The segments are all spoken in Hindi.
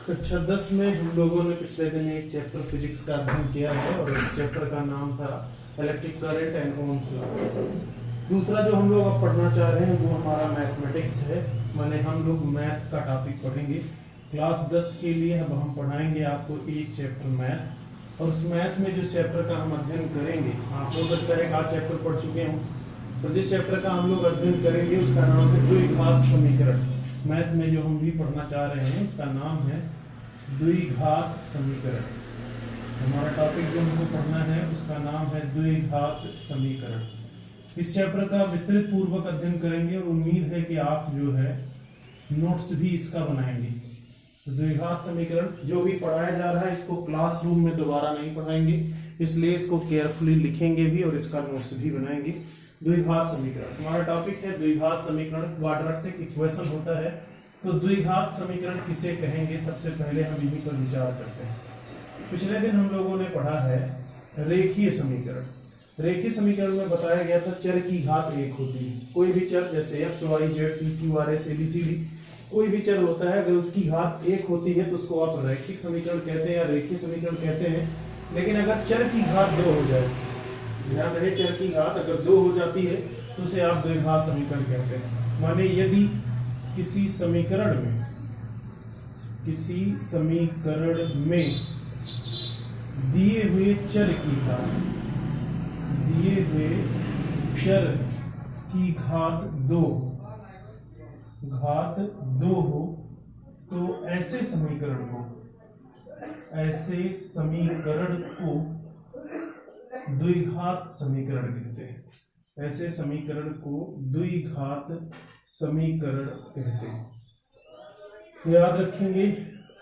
कक्षा 10 में हम लोगों ने पिछले दिन एक चैप्टर फिजिक्स का अध्ययन किया है और इस चैप्टर का नाम था electric current and Ohm's law. दूसरा जो हम लोग अब पढ़ना चाह रहे हैं वो हमारा मैथमेटिक्स है, माने हम लोग मैथ का टॉपिक पढ़ेंगे। क्लास 10 के लिए अब हम पढ़ाएंगे आपको एक चैप्टर मैथ, और उस मैथ में जिस चैप्टर का हम अध्ययन करेंगे, आप हो सकता है एक आध चैप्टर पढ़ चुके हों, तो जिस चैप्टर का हम लोग अध्ययन करेंगे उसका नाम है द्विघात समीकरण। मैथ में जो हम भी पढ़ना चाह रहे हैं उसका नाम है द्विघात समीकरण। हमारा टॉपिक जो हमको पढ़ना है उसका नाम है द्विघात समीकरण। इस चैप्टर का विस्तृत पूर्वक अध्ययन करेंगे और उम्मीद है कि आप जो है नोट्स भी इसका बनाएंगे। द्विघात समीकरण जो भी पढ़ाया जा रहा है इसको क्लासरूम में दोबारा नहीं पढ़ाएंगे, इसलिए इसको केयरफुली लिखेंगे भी और इसका नोट्स भी बनाएंगे। द्विघात समीकरण हमारा टॉपिक है। द्विघात समीकरण क्वाड्रेटिक इक्वेशन होता है, तो द्विघात समीकरण किसे कहेंगे, सबसे पहले हम यहीं पर विचार करते हैं। पिछले दिन हम लोगों ने पढ़ा है रेखीय समीकरण। रेखीय समीकरण में बताया गया था चर की घात एक होती है। कोई भी चर जैसे x, y, z, p, q, r, s, a, b, c, d कोई भी चर होता है, अगर उसकी घात एक होती है तो उसको आप रैखिक समीकरण कहते हैं या रेखीय समीकरण कहते हैं। लेकिन अगर चर की घात दो हो जाए, ध्यान रहे चर की घात अगर दो हो जाती है तो उसे आप द्विघात समीकरण कहते हैं। माने यदि किसी समीकरण में दिए हुए चर की घात दो हो तो ऐसे समीकरण को द्विघात समीकरण कहते हैं। ऐसे समीकरण को द्विघात समीकरण कहते हैं। याद रखेंगे,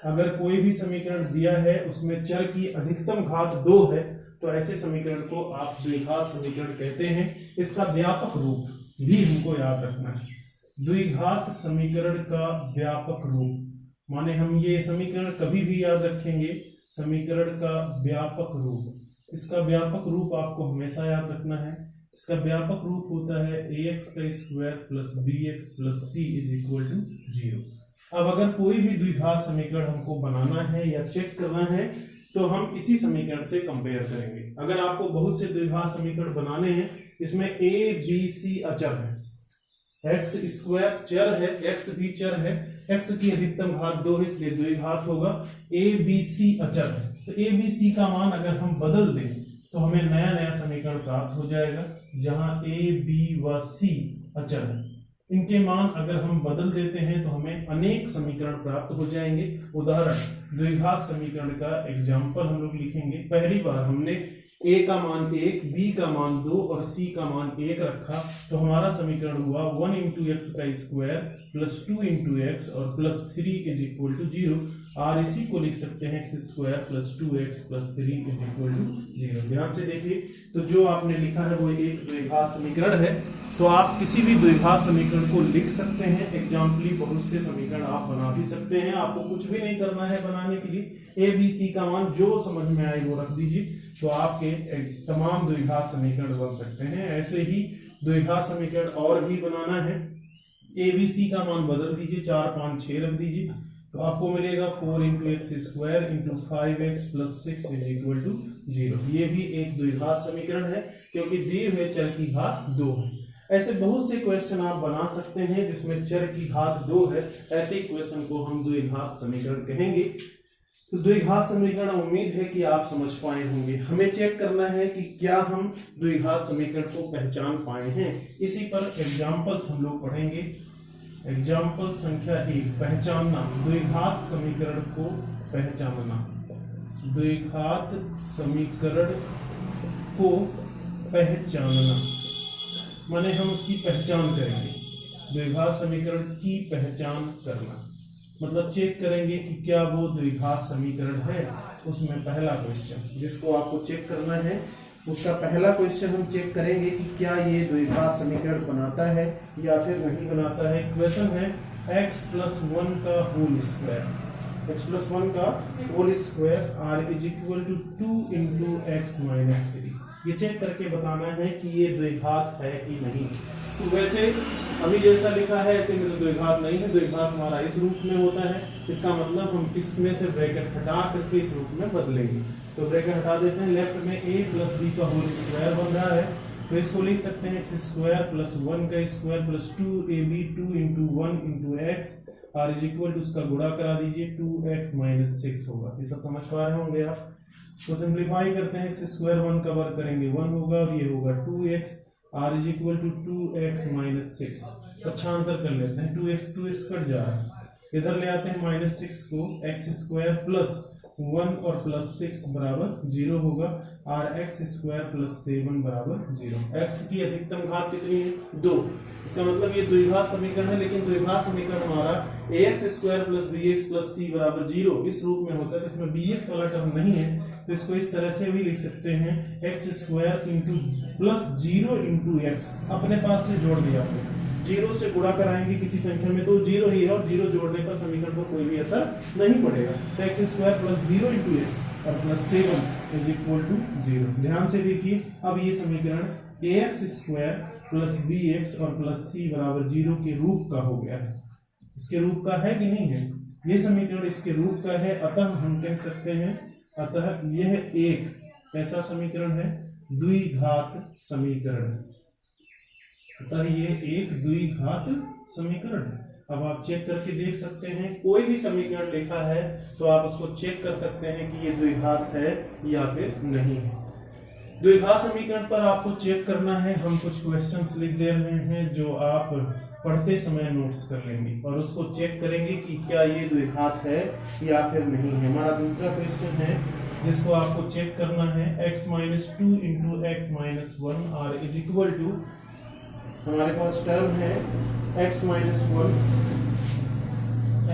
अगर कोई भी समीकरण दिया है उसमें चर की अधिकतम घात दो है तो ऐसे समीकरण को आप द्विघात समीकरण कहते हैं। इसका व्यापक रूप भी हमको याद रखना है। द्विघात समीकरण का व्यापक रूप माने हम ये समीकरण कभी भी याद रखेंगे, समीकरण का व्यापक रूप। इसका व्यापक रूप आपको हमेशा याद रखना है। इसका व्यापक रूप होता है ax का square plus bx plus c is equal to 0। अब अगर कोई भी द्विघात समीकरण हमको बनाना है या चेक करना है तो हम इसी समीकरण से कंपेयर करेंगे। अगर आपको बहुत से द्विघात समीकरण बनाने हैं, इसमें a, b, c अचर है, x स्क्वायर चर है, x भी चर है, x की अधिकतम घात 2 है इसलिए द्विघात होगा। a, b, c अचर है, तो a, b, c का मान अगर हम बदल दें तो हमें नया समीकरण प्राप्त हो जाएगा जहां a, b व c अचर है। इनके मान अगर हम बदल देते हैं तो हमें अनेक समीकरण प्राप्त हो जाएंगे। उदाहरण द्विघात समीकरण का एग्जाम्पल हम लोग लिखेंगे। पहली बार हमने a का मान 1, b का मान 2 और c का मान 1 रखा, तो हमारा समीकरण हुआ 1 इंटू एक्स का स्क्वायर प्लस 2 इंटू एक्स और प्लस 3 इज इक्वल टू 0। और इसी को लिख सकते हैं x square plus 2x plus 3 is equal to 0। ध्यान से देखिए, तो जो आपने लिखा है वो एक द्विघात समीकरण है। तो आप किसी भी द्विघात समीकरण को लिख सकते हैं। एग्जाम्पली बहुत से समीकरण आप बना भी सकते हैं। आपको कुछ भी नहीं करना है बनाने के लिए। a, b, c का मान जो समझ में आए वो रख दीजिए, तो आपके तमाम द्विघात समीकरण बन सकते हैं। ऐसे ही द्विघात समीकरण और भी बनाना है। a, b, c का मान बदल दीजिए, 4, 5, 6 रख दीजिए, तो आपको मिलेगा 4 into x square into 5x plus 6 is equal to 0। ये भी एक द्विघात समीकरण है क्योंकि दिए हुए चर की घात 2 है। ऐसे बहुत से क्वेश्चन आप बना सकते हैं जिसमें चर की घात 2 है। ऐसे क्वेश्चन को हम द्विघात समीकरण कहेंगे। तो द्विघात समीकरण उम्मीद है कि आप समझ पाए होंगे। हमें चेक करना है कि क्या हम द्विघात समीकरण को पहचान पाए हैं। इसी पर एग्जाम्पल्स हम लोग पढ़ेंगे। एग्जाम्पल संख्या 1, पहचानना। द्विघात समीकरण को पहचानना। द्विघात समीकरण को पहचानना माने हम उसकी पहचान करेंगे। द्विघात समीकरण की पहचान करना मतलब चेक करेंगे कि क्या वो द्विघात समीकरण है। उसमें पहला क्वेश्चन जिसको आपको चेक करना है, उसका पहला क्वेश्चन हम चेक करेंगे कि क्या ये द्विघात समीकरण बनाता है या फिर नहीं बनाता है। क्वेश्चन है x प्लस 1 का होल स्क्वायर, x प्लस 1 का whole square r is equal to 2 into x minus 3। ये चेक करके बताना है कि ये द्विघात है कि नहीं। तो वैसे अभी जैसा लिखा है ऐसे में तो द्विघात नहीं है, द्विघात हमारा इस रूप में होता है, इसका मतलब हम इसमें से ब्रैकेट हटा करके इस रूप में बदलेंगे। तो ब्रैकेट हटा देते हैं, लेफ्ट में a प्लस बी का होल स्क्वायर बन रहा है, तो इसको लिख सकते हैं एक्स स्क्वायर प्लस 1 का square plus 2ab 2 into 1 into x r is equal to उसका गुणा करा दीजिए 2x माइनस 6 होगा। ये सब समझ पा रहे होंगे आप। इसको सिंप्लीफाई करते हैं, एक्स स्क्वायर 1 का वर्ग करेंगे 1 होगा और ये होगा 2x r is equal to 2x minus 6। अच्छा अंतर कर लेते हैं, 2x कट जा रहा है, इधर ले आते हैं माइनस 6 को, एक्स स्क्वायर प्लस 1 और प्लस 6 बराबर 0 होगा, आर एक्स स्क्वायर प्लस 7 बराबर 0। एक्स की अधिकतम घात कितनी है 2, इसका मतलब ये द्विघात समीकरण है, लेकिन द्विघात समीकरण हमारा ax square plus bx plus c बराबर 0 इस रूप में होता है, इसमें bx वाला टर्म नहीं है, तो इसको इस तरह से भी लिख सकते हैं x square into plus 0 into x, अपने पास से जोड़ दिया आपने, 0 से गुणा कराएंगे किसी संख्या में तो 0 ही है, और 0 जोड़ने पर समीकरण पर कोई भी असर नहीं पड़ेगा। तो x square plus 0 into x और प्लस 7 इज इक्वल टू 0। ध्यान से देखिए, अब ये समीकरण ax स्क्वायर प्लस bx और प्लस c बराबर 0 के रूप का हो गया है। इसके रूप का है कि नहीं है? ये समीकरण इसके रूप का है, अतः हम कह सकते हैं, अतः यह एक ऐसा समीकरण है द्विघात समीकरण, अतः ये एक द्विघात समीकरण है। अब आप चेक करके देख सकते हैं, कोई भी समीकरण लिखा है तो आप उसको चेक कर सकते हैं कि ये द्विघात है या फिर नहीं है। द्विघात समीकरण पर आपको चेक करना है, हम कुछ क्वेश्चंस लिख दे रहे हैं जो आप पढ़ते समय नोट्स कर लेंगे और उसको चेक करेंगे कि क्या ये द्विघात है या फिर नहीं है। हमारा दूसरा क्वेश्चन है जिसको आपको चेक करना है, x minus 2 into x minus 1 r is equal to, हमारे पास टर्म है x माइनस 1,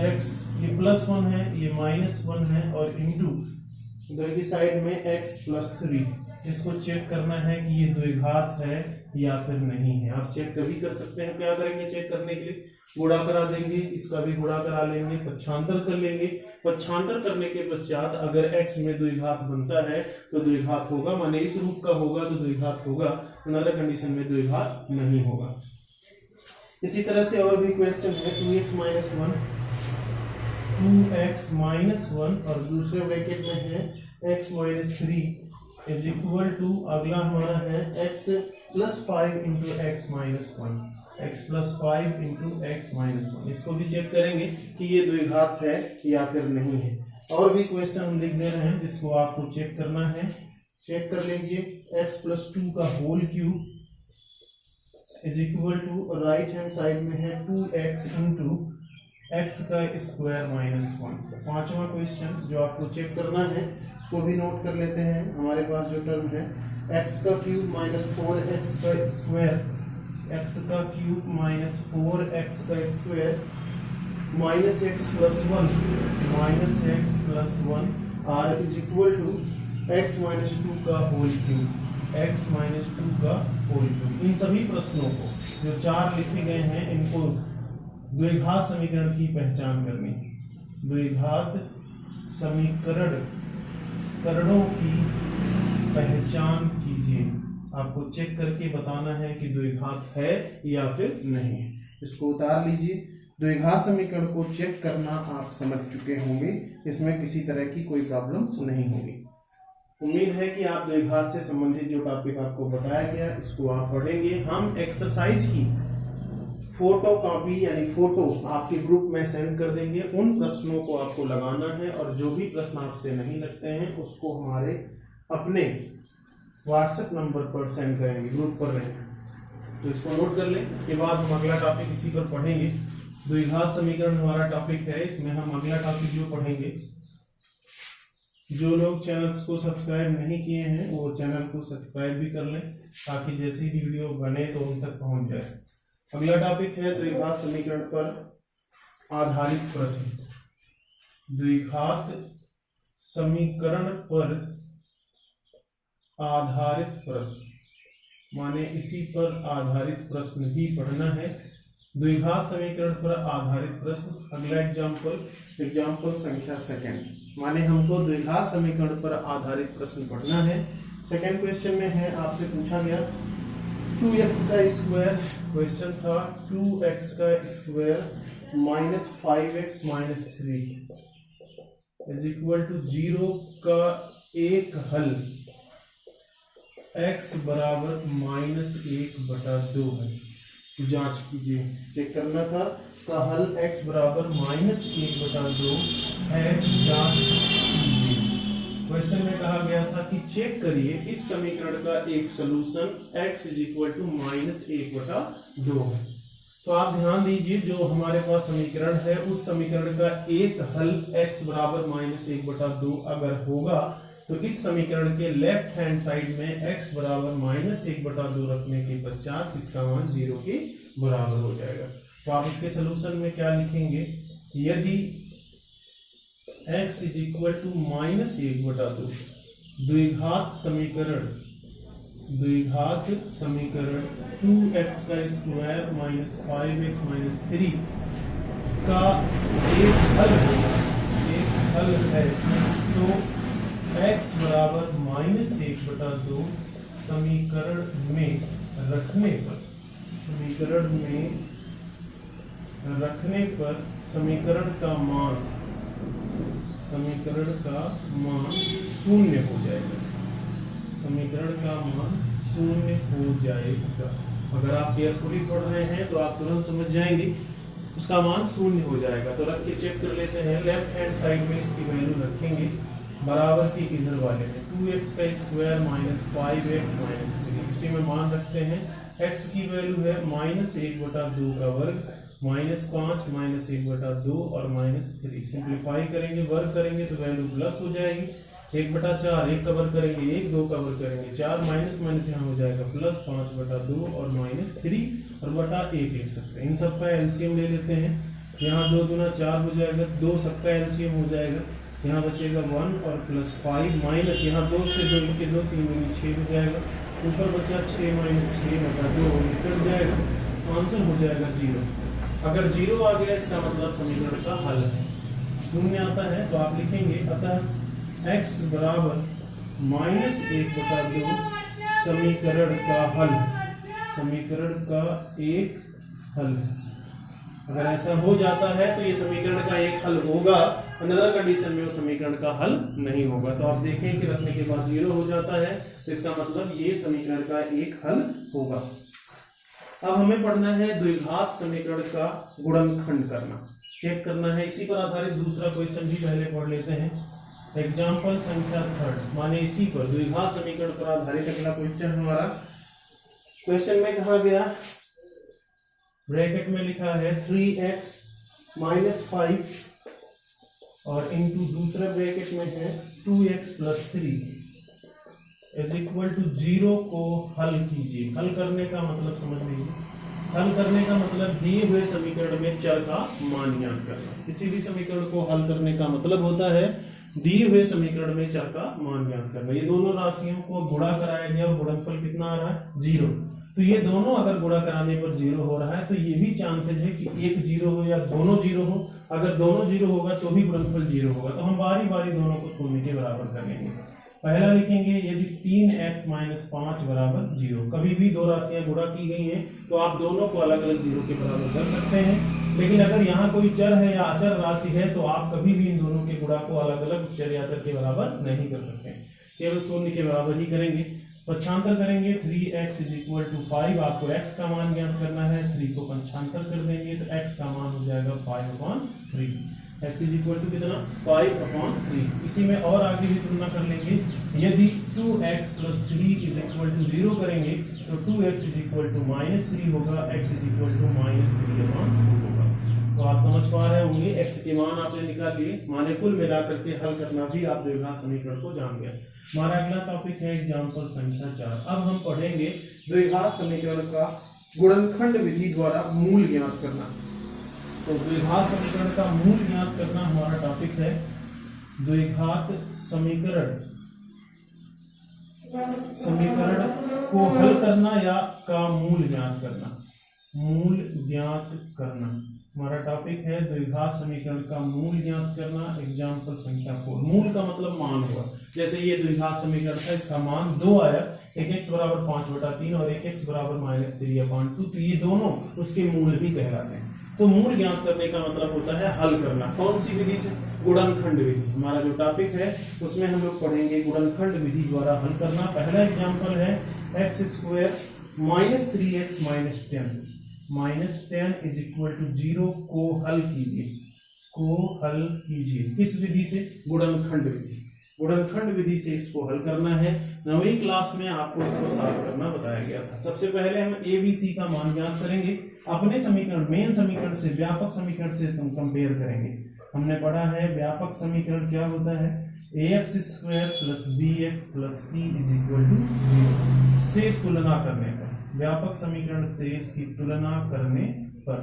x ये प्लस 1 है, ये माइनस 1 है, और इंटू इधर की साइड में x प्लस 3। इसको चेक करना है कि ये द्विघात है या फिर नहीं है। आप चेक कभी कर सकते हैं, क्या करेंगे चेक करने के लिए, गुणा करा देंगे, इसका भी गुणा करा लेंगे, पक्षांतर कर लेंगे, पक्षांतर करने के पश्चात अगर x में द्विघात बनता है तो द्विघात होगा, माने इस रूप का होगा तो द्विघात होगा, अनदर कंडीशन में द्विघात नहीं होगा। इसी तरह से और भी क्वेश्चन है, 2x माइनस 1 और दूसरे ब्रैकेट में है x minus 3 is equal to, अगला हमारा है x plus 5 into x minus 1, x plus 5 into x minus 1। इसको भी चेक करेंगे कि ये द्विघात है या फिर नहीं है। और भी क्वेश्चन हम लिख दे रहे हैं जिसको आपको चेक करना है, चेक कर लीजिए, x प्लस 2 का whole cube is equal to, right hand side में है 2x इंटू एक्स का स्क्वायर माइनस 1। पांचवा क्वेश्चन जो आपको चेक करना है उसको भी नोट कर लेते हैं। हमारे पास जो टर्म है एक्स का क्यूब माइनस 4x का स्क्वायर, एक्स का क्यूब माइनस 4x का square minus x plus 1 r is equal to x minus 2 का होल क्यूब, x माइनस 2 का होल क्यूब। इन सभी प्रश्नों को जो 4 लिखे गए हैं इनको द्विघात समीकरण की पहचान करनी, द्विघात समीकरणों की पहचान कीजिए। आपको चेक करके बताना है कि द्विघात है या फिर नहीं है। इसको उतार लीजिए। द्विघात समीकरण को चेक करना आप समझ चुके होंगे, इसमें किसी तरह की कोई प्रॉब्लम्स नहीं होगी। उम्मीद है कि आप द्विघात से संबंधित जो टॉपिक आपको बताया गया इसको आप पढ़ेंगे। हम एक्सरसाइज की फोटो कॉपी यानी फोटो आपके ग्रुप में सेंड कर देंगे, उन प्रश्नों को आपको लगाना है और जो भी प्रश्न आपसे नहीं लगते हैं उसको हमारे अपने व्हाट्सएप नंबर पर सेंड करेंगे, ग्रुप पर रहेंगे। तो इसको नोट कर लें। इसके बाद हम अगला टॉपिक इसी पर पढ़ेंगे। द्विघात समीकरण हमारा टॉपिक है, इसमें हम अगला टॉपिक जो पढ़ेंगे, जो लोग चैनल्स को सब्सक्राइब नहीं किए हैं वो चैनल को सब्सक्राइब भी कर लें ताकि जैसी भी वीडियो बने तो उन तक पहुंच जाए। अगला टॉपिक है द्विघात समीकरण पर आधारित प्रश्न। द्विघात समीकरण पर आधारित प्रश्न माने इसी पर आधारित प्रश्न ही पढ़ना है। द्विघात समीकरण पर आधारित प्रश्न। अगला एग्जाम्पल संख्या सेकंड, माने हमको द्विघात समीकरण पर आधारित प्रश्न पढ़ना है। सेकेंड क्वेश्चन में है, आपसे पूछा गया 2x का स्क्वायर, क्वेश्चन था 2x का square minus 5x minus 3 is equal to 0 का एक हल x बराबर -1/2 है। जांच कीजिए, चेक करना था का हल x बराबर -1/2 है। जांच कीजिए। क्वेश्चन में कहा गया था कि चेक करिए इस समीकरण का एक solution x is equal to -1/2 है। तो आप ध्यान दीजिए, जो हमारे पास समीकरण है उस समीकरण का एक हल x बराबर -1/2 अगर होगा तो इस समीकरण के लेफ्ट हैंड साइड में x बराबर -1/2 रखने के पश्चात इसका मान 0 के बराबर हो जाएगा। तो आप इसके सलूशन में क्या लिखेंगे, यदि x इज इक्वल टू -1/2 द्विघात समीकरण 2x का स्क्वायर माइनस 5x माइनस 3 का एक हल है, तो x बराबर -1/2 समीकरण में रखने पर समीकरण का मान शून्य हो जाएगा। समीकरण का मान शून्य हो जाएगा। अगर आप केयरफुली पढ़ रहे हैं तो आप तुरंत समझ जाएंगे, उसका मान शून्य हो जाएगा। तो रख के चेक कर लेते हैं। लेफ्ट हैंड साइड में इसकी वैल्यू रखेंगे बराबर की इधर वाले में 2x का स्क्वायर माइनस 5x माइनस 3, इसी में मान रखते हैं। x की वैल्यू है -1/2 का वर्ग, -5 -1/2 और -3। सिंप्लीफाई करेंगे, वर्ग करेंगे तो वैल्यू प्लस हो जाएगी। 1/4, 1 का वर्ग करेंगे 1, 2 का वर्ग करेंगे 4, माइनस माइनस यहाँ हो जाएगा प्लस 5/2 और -3 और बटा 1 लिख सकते हैं। इन सब का एलसीएम ले लेते हैं। यहाँ 2 दूना 4 हो जाएगा, 2 सबका एलसीएम हो जाएगा। यहाँ बचेगा 1 और प्लस 5 माइनस यहाँ 2 से 2 के 2 3 दूनी 6 हो जाएगा। ऊपर बचा 6 माइनस 6/2 निकल जाएगा, आंसर हो जाएगा 0। अगर 0 आ गया इसका मतलब समीकरण का हल है। शून्य आता है तो आप लिखेंगे अतः x बराबर -1/2 समीकरण का हल, समीकरण का एक हल है। अगर ऐसा हो जाता है तो ये समीकरण का एक हल होगा, अनदर कंडीशन में वो समीकरण का हल नहीं होगा। तो आप देखें कि रखने के बाद 0 हो जाता है, तो इसका मतलब ये समीकरण का एक हल होगा। अब हमें पढ़ना है द्विघात समीकरण का गुणनखंड करना, चेक करना है। इसी पर आधारित दूसरा क्वेश्चन भी पहले पढ़ लेते हैं। एग्जाम्पल संख्या 3, माने इसी पर द्विघात समीकरण पर आधारित अगला क्वेश्चन हमारा। क्वेश्चन में कहा गया, ब्रैकेट में लिखा है 3x माइनस 5 और इनटू दूसरा ब्रैकेट में है 2x plus 3 is equal to 0 को हल कीजिए। हल करने का मतलब समझ लीजिए, हल करने का मतलब दिए हुए समीकरण में चर का मान ज्ञात करना। किसी भी समीकरण को हल करने का मतलब होता है दिए हुए समीकरण में चर का मान ज्ञात करना। ये दोनों राशियों को गुणा कराया गया, गुणनफल कितना आ रहा है 0। तो ये दोनों अगर गुणा कराने पर 0 हो रहा है तो ये भी जानते थे कि एक 0 हो या दोनों 0 हो। अगर दोनों 0 होगा तो भी गुणनफल 0 होगा। तो हम बारी बारी दोनों को शून्य के बराबर कर लेंगे। पहला लिखेंगे यदि 3x माइनस 5 बराबर 0। कभी भी दो राशियां गुणा की गई हैं तो आप दोनों को अलग अलग 0 के बराबर कर सकते हैं, लेकिन अगर यहाँ कोई चर है या अचर राशि है तो आप कभी भी इन दोनों के गुणा को अलग अलग चर या अचर के बराबर नहीं कर सकते, केवल शून्य के बराबर ही करेंगे। पक्षांतर करेंगे 3x इज इक्वल टू 5, आपको x का मान ज्ञात करना है। 3 को पक्षांतर कर देंगे तो x का मान हो जाएगा 5/3। x इज इक्वल टू कितना 5/3। इसी में और आगे भी तुलना कर लेंगे। यदि 2x plus 3 is equal to 0 करेंगे तो 2x इज इक्वल टू -3 होगा, x इज इक्वल टू -3/2 होगा। तो आप समझ पा रहे होंगे, x के मान आपने निकाल लिए, माने कुल मिलाकर के हल करना भी आप द्विघात समीकरण को जान गए। हमारा अगला टॉपिक है एग्जाम्पल संख्या 4। अब हम पढ़ेंगे द्विघात समीकरण का गुणनखंड विधि द्वारा मूल ज्ञात करना। तो द्विघात समीकरण का मूल ज्ञात करना हमारा टॉपिक है। द्विघात समीकरण को हल करना या का मूल ज्ञात करना। मूल ज्ञात करना, हमारा टॉपिक है द्विघात समीकरण का मूल ज्ञात करना। एग्जाम्पल संख्या 4। मूल का मतलब मान हुआ। जैसे ये द्विघात समीकरण था, इसका मान 2 आया, एक x बराबर 5/3 और एक x बराबर -3/2, तो ये दोनों उसके मूल भी कहलाते हैं। तो मूल ज्ञात करने का मतलब होता है हल करना। कौन सी विधि से? गुणनखंड विधि। हमारा जो टॉपिक है उसमें हम लोग पढ़ेंगे गुणनखंड विधि द्वारा हल करना। पहला एग्जाम्पल है x² -3x -10 is equal to 0 को हल कीजिए। किस विधि से? गुणनखंड विधि। गुणनखंड विधि से इसको हल करना है। 9वीं क्लास में आपको इसको सॉल्व करना बताया गया था। सबसे पहले हम ABC का मान ज्ञात करेंगे। अपने समीकरण, मेन समीकरण से व्यापक समीकरण से हम कंपेयर करेंगे। हमने पढ़ा है व्यापक समीकरण क्या होता है? ax² + bx + c = 0 से तुलना करने पर, व्यापक समीकरण से इसकी तुलना करने पर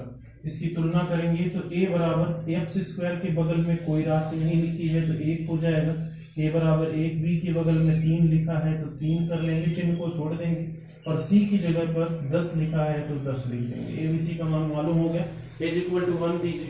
इसकी तुलना करेंगे तो a बराबर x² के बगल में कोई राशि नहीं लिखी है तो 1 हो जाएगा, a बराबर 1, b के बगल में 3 लिखा है तो 3 कर लेंगे, चिन्ह को छोड़ देंगे, और c की जगह पर 10 लिखा है तो 10 लिख देंगे। abc का मान मालूम हो गया। a = 1, b =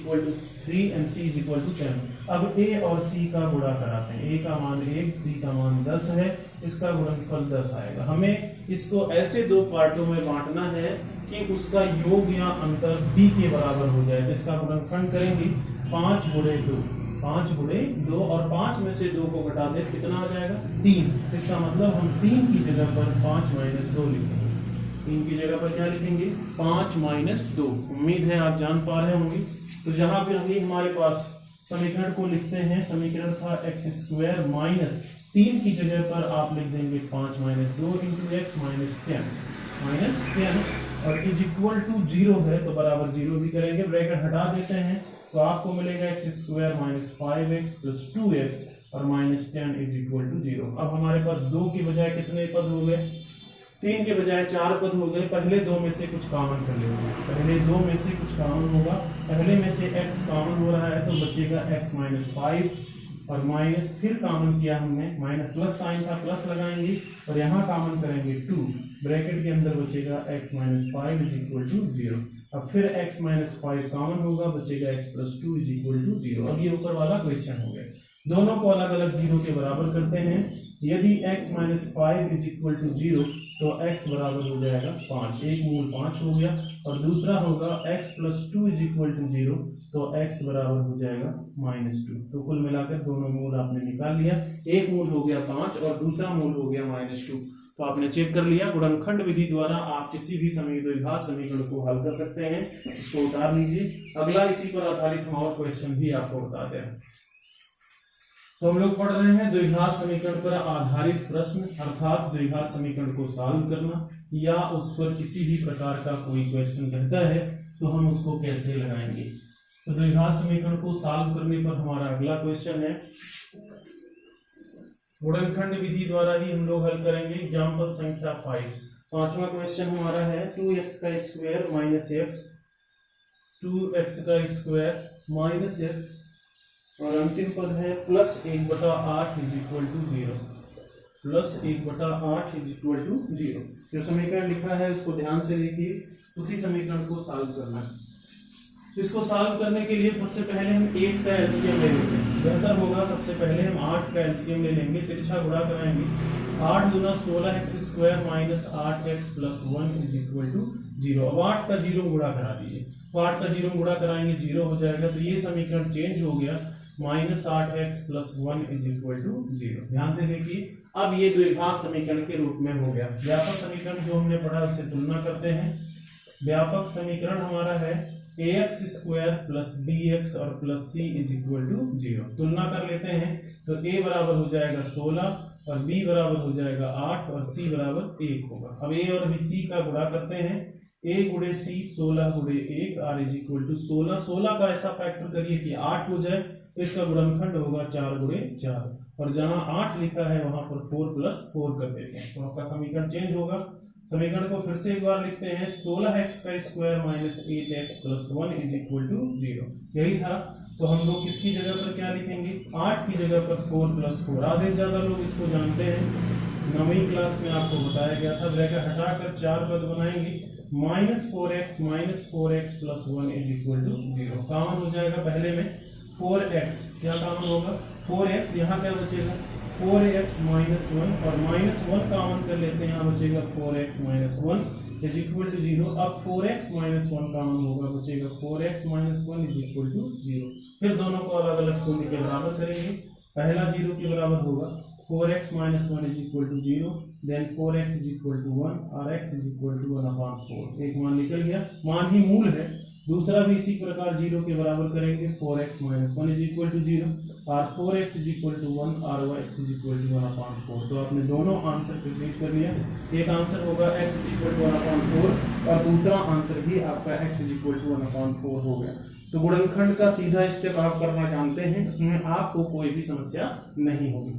3 and c = 10। अब a और c का गुणा कराते हैं। a का मान 1, c का मान 10 है, इसका गुणनफल 10 आएगा। हमें इसको ऐसे दो पार्टों में बांटना है कि उसका योग या अंतर b के बराबर हो जाए। जिसका गुणनखंड करेंगे 5 × 2, 5 × 2, और 5 में से 2 को घटा दे कितना आ जाएगा? 3। इसका मतलब हम 3 की जगह पर 5 - 2 लिखेंगे। 3 की जगह पर क्या लिखेंगे? 5 - 2। उम्मीद है आप जान पा रहे होंगे। तो जहां पर अभी हमारे पास समीकरण को लिखते हैं, समीकरण था x² -3 की जगह पर आप लिख देंगे 5 - 2 × x -10 और = 0 है तो बराबर 0 भी करेंगे। ब्रैकेट हटा देते हैं तो आपको मिलेगा x² -5x + 2x और -10 = 0। अब हमारे पास 2 की बजाय कितने पद हो गए? 3 के बजाय 4 पद हो गए। पहले 2 में से कुछ कॉमन कर लेंगे। पहले 2 में से कुछ कॉमन होगा। पहले में से x कॉमन हो रहा है तो बचेगा x -5 और माइनस, फिर कॉमन किया हमने, माइनस प्लस साइन था, प्लस लगाएंगे और यहाँ कॉमन करेंगे 2, ब्रैकेट के अंदर बचेगा x - 5 = 0। अब फिर x - 5 कॉमन होगा, बचेगा x + 2 = 0। अब ये ऊपर वाला क्वेश्चन हो गया। दोनों को अलग अलग 0 के बराबर करते हैं। यदि x - 5 = 0 तो x बराबर हो जाएगा 5, एक मूल 5 हो गया, और दूसरा होगा x + 2 = 0 तो x बराबर हो जाएगा -2। तो कुल मिलाकर दोनों मूल आपने निकाल लिया। एक मूल हो गया 5 और दूसरा मूल हो गया -2। तो आपने चेक कर लिया। गुणनखंड विधि द्वारा आप किसी भी द्विघात समीकरण को हल कर सकते हैं। इसको उतार लीजिए। अगला इसी पर आधारित हम और क्वेश्चन भी आपको बता दें। तो हम लोग पढ़ रहे हैं द्विघात समीकरण पर आधारित प्रश्न, अर्थात द्विघात समीकरण को सॉल्व करना, या उस पर किसी भी प्रकार का कोई क्वेश्चन कहता है तो हम उसको कैसे लगाएंगे। तो द्विघात समीकरण को सॉल्व करने पर हमारा अगला क्वेश्चन है, गुणनखंड विधि द्वारा ही हम लोग हल करेंगे। एग्जाम्पल संख्या 5। 5वां क्वेश्चन हमारा है 2x² - x, 2x² - x और अंतिम पद है +1/8 = 0, +1/8 = 0। जो समीकरण लिखा है उसको ध्यान से देखिए, उसी समीकरण को सॉल्व करना है। इसको सॉल्व करने के लिए सबसे पहले हम 8 का एलसीएम ले लेंगे। बेहतर होगा सबसे पहले हम 8 का एलसीएम ले लेंगे, तिरछा गुणा कराएंगे। 8 × 16x² - 8x + 1 = 0। अब 8 का 0 गुणा करा दीजिए। तो 8 का 0 गुणा कराएंगे 0 हो जाएगा। तो ये समीकरण चेंज हो गया, -8x + 1 = 0। ध्यान से देखिए, अब ये द्विघात समीकरण के रूप में हो गया। व्यापक समीकरण जो हमने पढ़ा उससे तुलना करते हैं। व्यापक समीकरण हमारा है ax² + bx और +c = 0। तुलना कर लेते हैं तो a बराबर हो जाएगा 16 और b बराबर हो जाएगा 8 और c बराबर 1 होगा। अब a और c का गुणा करते हैं। a × c 16 × 1 r = 16। 16 का ऐसा फैक्टर करिए कि 8 हो जाए, तो इसका गुणनखंड होगा 4 × 4, और जहां 8 लिखा है वहां पर 4 + 4 कर देते हैं तो आपका समीकरण चेंज होगा। समीकरण को फिर से एक बार लिखते हैं, 16x² - 8x + 1 = 0। यही था तो हम लोग किसकी जगह पर क्या लिखेंगे, 8 की जगह पर 4 + 4। आधे से ज्यादा लोग इसको जानते हैं, 9वीं क्लास में आपको बताया गया था। ब्रैकेट हटाकर 4 पद बनाएंगे, -4x - 4x + 1 = 0। कॉमन हो जाएगा पहले में 4x, क्या कॉमन होगा 4x, यहाँ क्या बचेगा 4x - 1 और -1 कॉमन कर लेते हैं, यहाँ बचेगा 4x - 1 = 0। अब 4x - 1 कॉमन होगा, बचेगा 4x - 1 = 0। फिर दोनों को अलग अलग शून्य के बराबर करेंगे, पहला 0 के बराबर होगा 4x - 1 = 0, देन 4x = 1 और x = 1/4। एक मान निकल गया, मान ही मूल है। दूसरा भी इसी प्रकार 0 के बराबर करेंगे, 4x - 1 = 0 और 4x = 1 और x = 1/4। तो आपने दोनों आंसर कंप्लीट कर लिया। एक आंसर होगा x = 1/4 और दूसरा आंसर भी आपका x = 1/4 हो गया। तो गुणनखंड का सीधा स्टेप आप करना जानते हैं, उसमें आपको कोई भी समस्या नहीं होगी।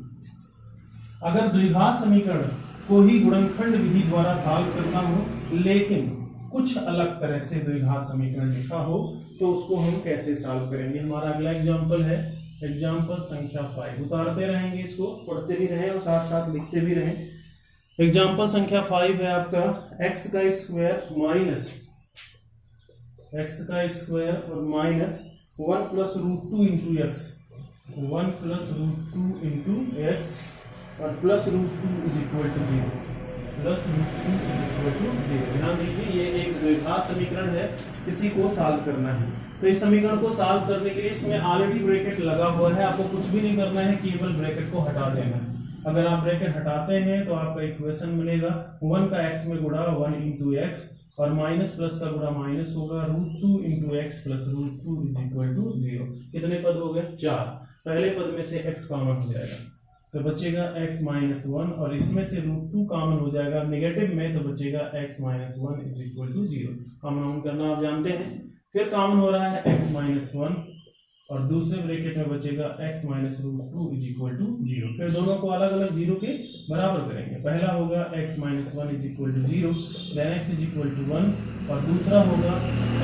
अगर द्विघात समीकरण को ही गुणनखंड विधि द्वारा सॉल्व करना हो, लेकिन कुछ अलग तरह से द्विघात समीकरण लिखा हो, तो उसको हम कैसे सॉल्व करेंगे। हमारा अगला एग्जांपल है एग्जांपल संख्या 5। उतारते रहेंगे, इसको पढ़ते भी रहें और साथ साथ लिखते भी रहें। एग्जांपल संख्या 5 है आपका x² - और -1 + √2 × x, 1 + √2 × x और +√2 = 0, +√2 = 0। ध्यान दीजिए, ये एक द्विघात समीकरण है, इसी को सॉल्व करना है। तो इस समीकरण को सॉल्व करने के लिए इसमें ऑलरेडी ब्रैकेट लगा हुआ है, आपको कुछ भी नहीं करना है, केवल ब्रैकेट को हटा देना है। अगर आप ब्रैकेट हटाते हैं तो आपका इक्वेशन बनेगा 1 का x में गुणा 1 × x और माइनस प्लस का गुणा माइनस होगा, √2 × x + √2 = 0। कितने पद हो गए 4। पहले पद में से x कॉमन हो जाएगा तो बचेगा x - 1 और इसमें से √2 कॉमन हो जाएगा नेगेटिव में, तो बचेगा x - 1 = 0। कॉमन करना आप जानते हैं। फिर कॉमन हो रहा है x - 1 और दूसरे ब्रैकेट में बचेगा x - √2 = 0। फिर दोनों को अलग अलग 0 के बराबर करेंगे। पहला होगा x - 1 = 0, देन x = 1 और दूसरा होगा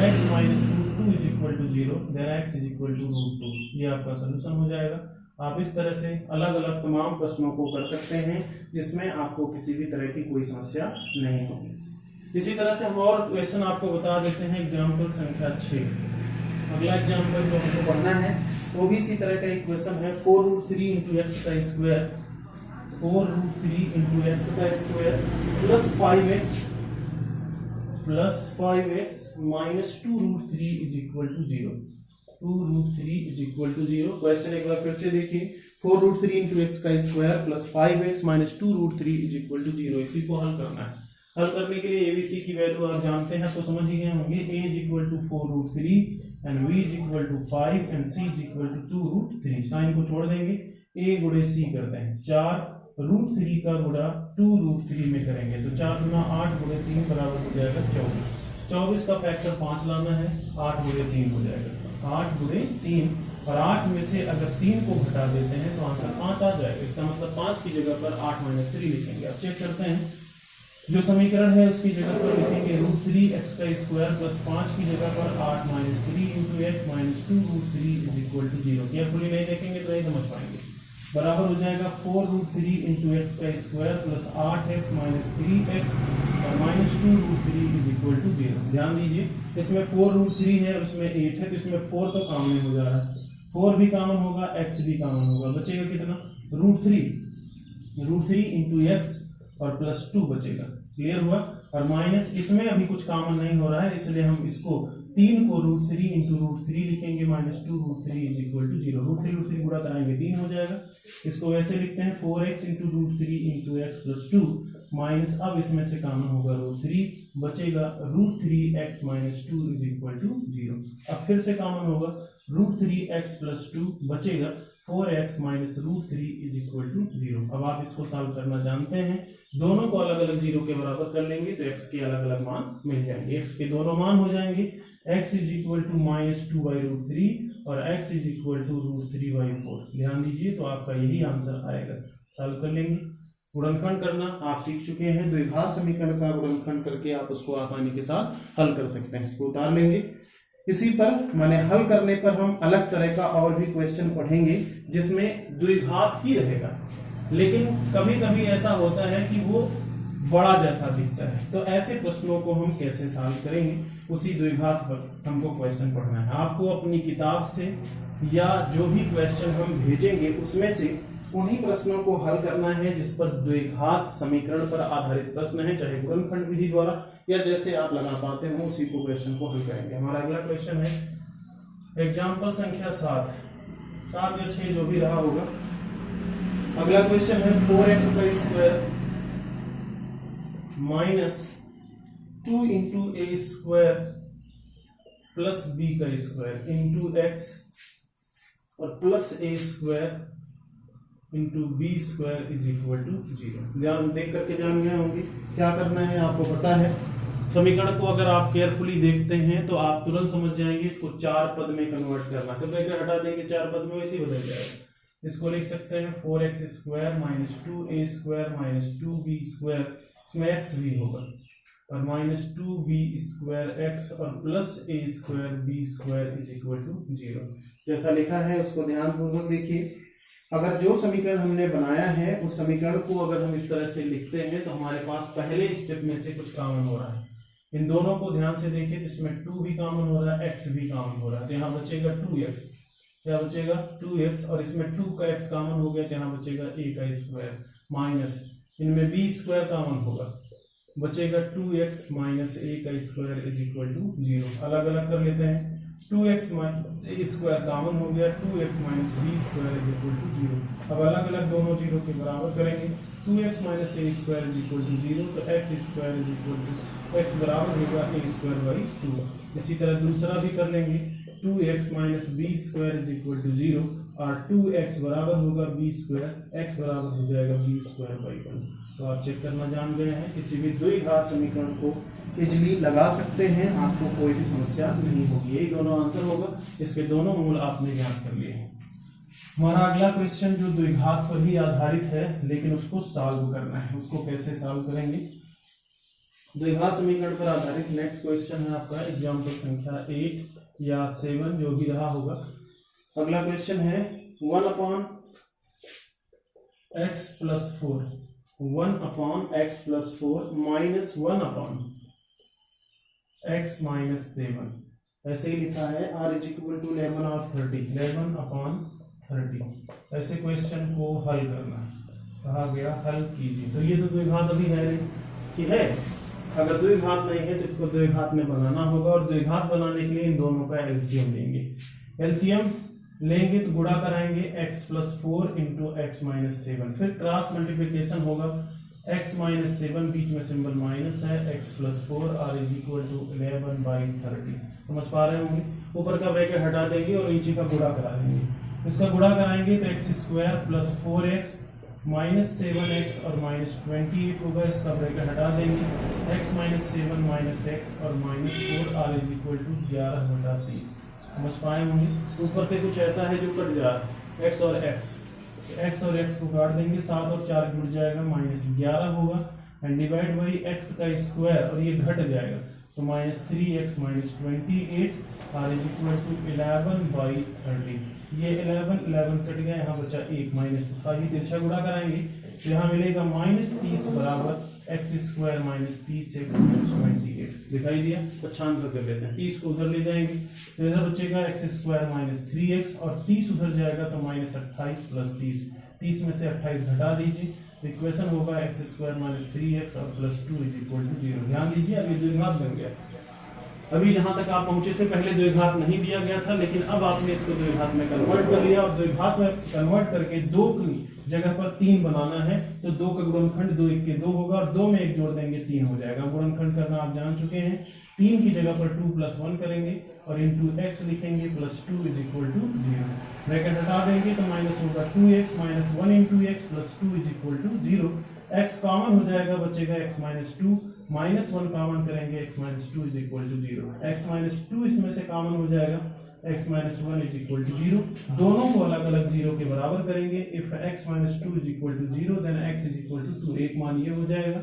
x - √2 = 0, देन x = √2। ये आपका सलूशन हो जाएगा। आप इस तरह से अलग अलग तमाम प्रश्नों को कर सकते हैं, जिसमें आपको किसी भी तरह की कोई समस्या नहीं होगी। इसी तरह से हम और क्वेश्चन आपको बता देते हैं। एग्जाम्पल संख्या 6, अगला एग्जाम्पल जो हमको पढ़ना है वो भी इसी तरह का इक्वेशन है। 4√3 × x² 4√3 × x² + 5x - 2√3 = 0, 2√3 = 0। क्वेश्चन एक बार फिर से देखिए, 4√3 × x² + 5x - 2√3 = 0। इसी को हल करना है। हल करने के लिए एबीसी की वैल्यू आप जानते हैं तो समझ ही गए होंगे। a = 4√3 and b = 5 and c = 2√3। Sign को छोड़ देंगे, a × c करते हैं, 4√3 का गुणा 2√3 में करेंगे तो 4 × 8 × 3 बराबर हो जाएगा 24। 24 का फैक्टर 5 लाना है, 8 × 3 हो जाएगा, 8 × 3 और 8 में से अगर 3 को घटा देते हैं तो आंसर 5 आ जाएगा। इसका मतलब 5 की जगह पर 8 - 3 लिखेंगे। अब चेक करते हैं, जो समीकरण है उसकी जगह पर लिखेंगे √3x² + 5 की जगह पर 8 - 3 × x - 2√3 = 0। केयरफुली नहीं देखेंगे तो नहीं समझ पाएंगे। बराबर हो जाएगा 4√3 × x² + 8x - 3x और -2√3 = 0। ध्यान दीजिए, इसमें 4√3 है और इसमें 8 है, तो इसमें 4 तो कॉमन हो जा रहा है, 4 भी कॉमन होगा, x भी कॉमन होगा, बचेगा कितना √3 × x और +2 बचेगा। क्लियर हुआ। और माइनस इसमें अभी कुछ कॉमन नहीं हो रहा है, इसलिए हम इसको 3 को √3 × √3 लिखेंगे, -2√3 = 0। √3 गुणा कराएंगे 3 हो जाएगा। इसको वैसे लिखते हैं 4x × √3 × x + 2 माइनस, अब इसमें से कॉमन होगा √3, बचेगा √3x - 2 = 0। अब फिर से कॉमन होगा √3x + 2 बचेगा 4x - √3 = 0। अब आप इसको सॉल्व करना जानते हैं। दोनों को अलग अलग 0 के बराबर कर लेंगे तो x के अलग अलग मान मिल जाएंगे। x के दोनों मान हो जाएंगे, x = -2/√3 और x = √3/4। ध्यान दीजिए, तो आपका यही आंसर आएगा। सॉल्व कर लेंगे। गुणनखंड करना आप सीख चुके हैं, द्विघात समीकरण का गुणनखंड करके आप उसको आसानी के साथ हल कर सकते हैं। इसको उतार लेंगे। इसी पर माने हल करने पर हम अलग तरह का और भी क्वेश्चन पढ़ेंगे जिसमें द्विघात ही रहेगा, लेकिन कभी कभी ऐसा होता है कि वो बड़ा जैसा दिखता है, तो ऐसे प्रश्नों को हम कैसे सॉल्व करेंगे, उसी द्विघात पर हमको क्वेश्चन पढ़ना है। आपको अपनी किताब से या जो भी क्वेश्चन हम भेजेंगे उसमें से उन्हीं प्रश्नों को हल करना है जिस पर द्विघात समीकरण पर आधारित प्रश्न है, चाहे गुणनखंड विधि द्वारा या जैसे आप लगा पाते हो उसी को क्वेश्चन को हल करेंगे। हमारा अगला क्वेश्चन है एग्जाम्पल संख्या 7 या 6 जो भी रहा होगा। अगला क्वेश्चन है 4x का square minus 2 into a square plus b का स्क्वायर इंटू एक्स और plus a square into b square is equal to 0। ध्यान देख करके जान गए होंगे क्या करना है, आपको पता है। समीकरण को अगर आप केयरफुली देखते हैं तो आप तुरंत समझ जाएंगे इसको 4 पद में कन्वर्ट करना, तो ब्रैकेट हटा देंगे 4 पद में वैसे ही बदल जाएगा। इसको लिख सकते हैं 4x square minus 2a square minus 2b square, इसमें x भी होगा, और माइनस 2b स्क्वायर x और plus a square b square is equal to 0। जैसा लिखा है उसको ध्यानपूर्वक देखिए। अगर जो समीकरण हमने बनाया है उस समीकरण को अगर हम इस तरह से लिखते हैं तो हमारे पास पहले स्टेप में से कुछ कॉमन हो रहा है। इन दोनों को ध्यान से देखिए तो इसमें 2 भी कॉमन हो रहा है, x भी कॉमन हो रहा है, तो यहाँ बचेगा 2x, क्या बचेगा 2x, और इसमें 2 का x कॉमन हो गया तो यहाँ बचेगा a का स्क्वायर, माइनस इनमें b स्क्वायर कॉमन होगा, बचेगा 2x माइनस a का स्क्वायर इज इक्वल टू 0। अलग अलग कर लेते हैं, 2x minus a square common हो गया, 2x minus b square is equal to 0। अब अलग अलग दोनों 0 के बराबर करेंगे, 2x minus a square is equal to 0, तो x square is equal to x बराबर होगा a स्क्वायर बाई 2। इसी तरह दूसरा भी कर लेंगे, 2x minus b square is equal to 0 और 2x बराबर होगा b स्क्वायर, x बराबर हो जाएगा b स्क्वायर बाई 1। तो आप चेक करना जान गए हैं, किसी भी द्विघात समीकरण को इजीली लगा सकते हैं, आपको कोई भी समस्या नहीं होगी। यही दोनों आंसर होगा, इसके दोनों मूल आपने ज्ञात कर लिए हैं। हमारा अगला क्वेश्चन जो द्विघात पर ही आधारित है लेकिन उसको सॉल्व करना है, उसको कैसे सॉल्व करेंगे। द्विघात समीकरण पर आधारित नेक्स्ट क्वेश्चन है आपका एग्जाम्पल संख्या 8 या 7 जो भी रहा होगा। अगला क्वेश्चन है 1 upon x plus 4, 1 upon x plus 4 minus 1 upon x minus 7, ऐसे ही लिखा है r इज इक्वल टू 11 और 30, 11 अपॉन 30। ऐसे क्वेश्चन को हल करना है, कहा गया हल कीजिए। तो ये तो द्विघात अभी है कि है, अगर द्विघात नहीं है तो इसको द्विघात में बनाना होगा, और द्विघात बनाने के लिए इन दोनों का एलसीएम लेंगे। एलसीएम लेंगे तो गुणा कराएंगे x plus 4 into x minus 7, फिर क्रॉस मल्टीप्लीकेशन होगा, x माइनस 7 बीच में सिंबल माइनस है, x plus 4 r is equal to 11 by 30। समझ पा रहे होंगे, ऊपर का ब्रैकेट हटा देंगे और नीचे का गुणा करा देंगे। इसका गुणा कराएंगे तो x square plus 4x minus 7x और माइनस 28 होगा, इसका ब्रैकेट हटा देंगे, x माइनस 7 माइनस x और minus 4 r is equal to 11/30। समझ पाए होंगे, ऊपर से कुछ ऐसा है जो कट जा रहा है, x और x को काट देंगे, 7 और 4 जुड़ जाएगा, माइनस 11 होगा, एंड डिवाइड बाई x का स्क्वायर, और ये घट जाएगा तो minus 3x minus 28 r is equal to 11/30। ये 11 कट गया, यहाँ बचा 1 माइनस था, ही तिरछा गुणा कराएंगे तो यहाँ मिलेगा माइनस 30 बराबर x square minus 30x minus 28। दिखाई दिया, पक्षांतर कर लेते हैं, 30 को उधर ले जाएंगे तो इधर बचेगा एक्स स्क्वायर माइनस 3x और 30 उधर जाएगा तो माइनस 28 प्लस 30 में से 28 घटा दीजिए तो इक्वेशन होगा एक्स स्क्वायर माइनस 3x और प्लस 2 इज इक्वल टू 0। ध्यान दीजिए, अभी द्विघात बन गया। अभी जहां तक आप पहुंचे थे पहले द्विघात नहीं दिया गया था, लेकिन अब आपने इसको द्विघात में कन्वर्ट कर लिया, और द्विघात में कन्वर्ट करके 2 की जगह पर 3 बनाना है तो 2 का गुणनखंड 2 1 के 2 होगा, और 2 में 1 जोड़ देंगे 3 हो जाएगा। गुणनखंड करना आप जान चुके हैं, 3 की जगह पर 2 प्लस 1 करेंगे और इंटू x लिखेंगे plus 2 is equal to 0। Bracket हटा देंगे तो माइनस होगा 2x minus 1 into x plus 2 is equal to 0। x common हो जाएगा, बचेगा x माइनस 2, माइनस 1 कॉमन करेंगे, x minus 2 is equal to 0। x minus 2 इसमें से कॉमन हो जाएगा, x minus 1 is equal to 0। दोनों को अलग अलग 0 के बराबर करेंगे। If x minus 2 is equal to 0 then x is equal to 2, एक मान ये हो जाएगा।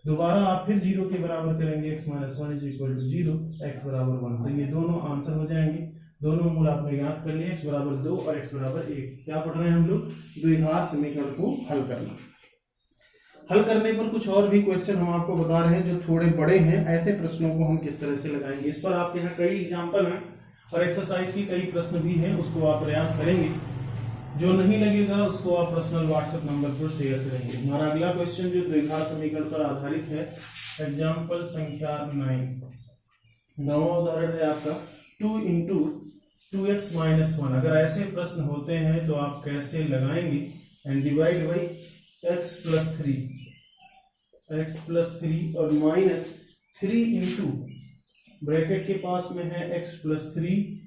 दोबारा आप फिर 0 के बराबर करेंगे, x minus one is equal to 0, x बराबर 1। तो ये दोनों आंसर हो जाएंगे, दोनों मूल आपने याद कर लिए, x बराबर 2 और x बराबर 1। क्या पढ़ रहे हैं हम लोग? द्विघात समीकरण को हल करना। हल करने पर कुछ और भी क्वेश्चन हम आपको बता रहे हैं जो थोड़े बड़े हैं। ऐसे प्रश्नों को हम किस तरह से लगाएंगे, इस पर आपके यहाँ कई एग्जाम्पल हैं और एक्सरसाइज की कई प्रश्न भी हैं, उसको आप प्रयास करेंगे। जो नहीं लगेगा उसको आप पर्सनल व्हाट्सएप नंबर पर शेयर करेंगे। हमारा अगला क्वेश्चन जो द्विघात समीकरण पर आधारित है, एग्जाम्पल संख्या 9, 9वां उदाहरण है आपका 2 इंटू 2x माइनस 1। अगर ऐसे प्रश्न होते हैं तो आप कैसे लगाएंगे? And divide by x plus 3 और माइनस 3 इंटू ब्रैकेट के पास में है x plus 3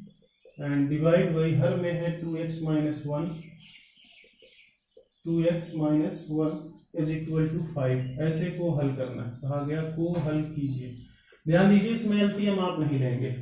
and divide by her में है 2x minus 1 is equal to 5। ऐसे को हल करना है, कहा गया को हल कीजिए। ध्यान दीजिए इसमें एलसीएम आप नहीं लेंगे,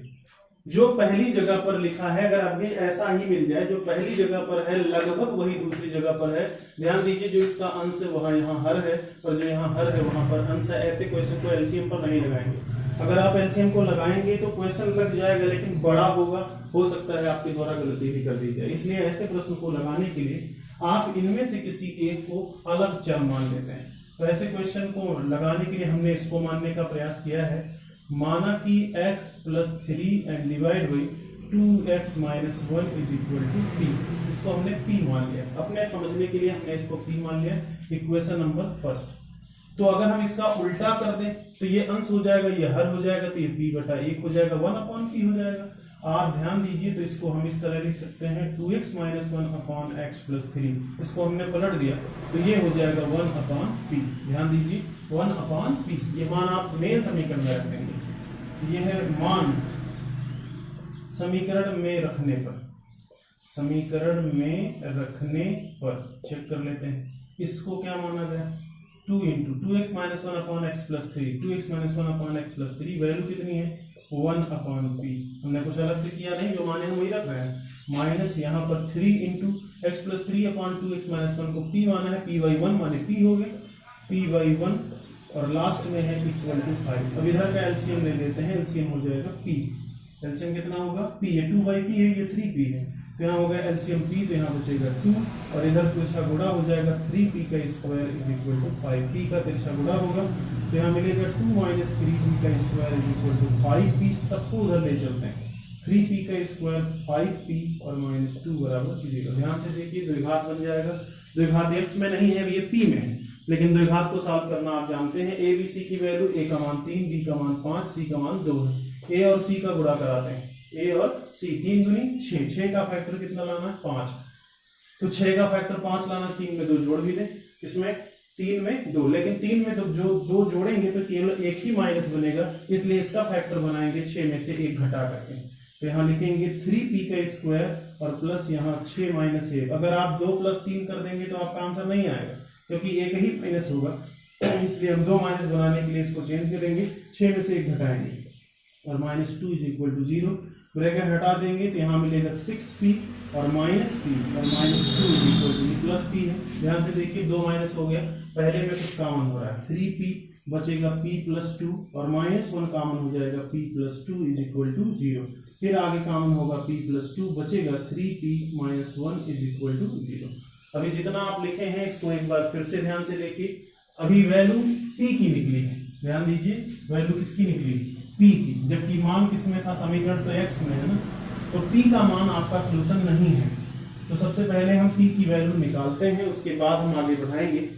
जो पहली जगह पर लिखा है अगर आपके ऐसा ही मिल जाए, जो पहली जगह पर है लगभग वही दूसरी जगह पर है। ध्यान दीजिए जो इसका अंश है वहां यहाँ हर है और जो यहाँ हर है वहां पर अंश है। ऐसे क्वेश्चन को एलसीएम पर नहीं लगाएंगे। अगर आप एलसीएम को लगाएंगे तो क्वेश्चन लग जाएगा लेकिन बड़ा होगा, हो सकता है आपके द्वारा गलती भी कर दी जाए। इसलिए ऐसे प्रश्न को लगाने के लिए आप इनमें से किसी एक को अलग चर मान लेते हैं। तो ऐसे क्वेश्चन को लगाने के लिए हमने इसको मानने का प्रयास किया है। माना कि x plus 3 and divide by 2x minus 1 is equal to p। इसको हमने p मान लिया, अपने समझने के लिए हमने इसको p मान लिया। Equation number first. तो अगर हम इसका उल्टा कर दें तो ये अंश हो जाएगा, ये हर हो जाएगा, तो ये p बटा 1 हो जाएगा, 1 अपॉन p हो जाएगा। आप ध्यान दीजिए तो इसको हम इस तरह लिख सकते हैं 2x minus 1 upon x plus 3। इसको हमने पलट दिया तो ये हो जाएगा 1 अपॉन p। ध्यान दीजिए 1 अपॉन p, ये मान आप मेन समीकरण में रख देंगे। ये है मान समीकरण में रखने पर, समीकरण में रखने पर चेक कर लेते हैं। इसको क्या माना गया? 2 into 2x minus 1 upon x plus 3। 2x minus 1 upon x plus 3 value कितनी है? 1 अपॉन p। हमने कुछ अलग से किया नहीं, जो माने हम वही रख रहे हैं। माइनस यहाँ पर 3 into x plus 3 upon 2x minus 1 को p माना है, p बाई 1 माने p हो गया, p बाई 1 और लास्ट में है इक्वल टू 5। अब इधर का एलसीएम ले लेते हैं, एलसीएम हो जाएगा p। एलसीएम कितना होगा? p है, 2 बाई p है, ये 3p है, तो यहाँ होगा एलसीएम p, तो यहाँ बचेगा 2 और इधर तिरछा गुणा हो जाएगा 3p का square is equal to 5। p का तिरछा गुणा होगा तो यहाँ मिलेगा 2 माइनस 3p का square is equal to 5p। सबको उधर ले चलते हैं, 3p का स्क्वायर 5p और माइनस 2 बराबर 0। ध्यान से देखिए द्विघात बन जाएगा। द्विघात x में नहीं है, ये p में है, लेकिन द्विघात को सॉल्व करना आप जानते हैं। a b c की वैल्यू a का मान 3, b का मान 5, c का मान 2 है। a और c का गुणा कराते हैं, a और c 3 दूनी 6, 6 का फैक्टर कितना लाना है? 5। तो 6 का फैक्टर 5 लाना, 3 में 2 जोड़ भी दें, इसमें 3 में 2, लेकिन 3 में तो जो 2 जोड़ेंगे तो केवल एक ही माइनस बनेगा, इसलिए इसका फैक्टर बनाएंगे 6 में से 1 घटा करके। तो यहाँ लिखेंगे 3p का स्क्वायर और प्लस यहाँ 6 माइनस 1। अगर आप 2 प्लस 3 कर देंगे तो आपका आंसर नहीं आएगा, क्योंकि एक ही माइनस होगा, इसलिए हम 2 माइनस बनाने के लिए इसको चेंज करेंगे, 6 में से 1 घटाएंगे और minus 2 is equal to 0। Bracket हटा देंगे तो यहाँ मिलेगा 6p और माइनस p और minus 2 is equal to plus p है। ध्यान से देखिए 2 माइनस हो गया, पहले में कुछ कॉमन हो रहा है, 3p बचेगा p प्लस 2 और माइनस 1 कॉमन हो जाएगा p plus 2 is equal to 0। फिर आगे कॉमन होगा p प्लस 2, बचेगा 3p minus 1 is equal to 0। अभी जितना आप लिखे हैं इसको एक बार फिर से ध्यान से देखिए। अभी वैल्यू p की निकली है, ध्यान दीजिए वैल्यू किसकी निकली? p की, जबकि मान किसमें था? समीकरण तो x में है ना, तो p का मान आपका सलूशन नहीं है। तो सबसे पहले हम p की वैल्यू निकालते हैं, उसके बाद हम आगे बढ़ाएंगे,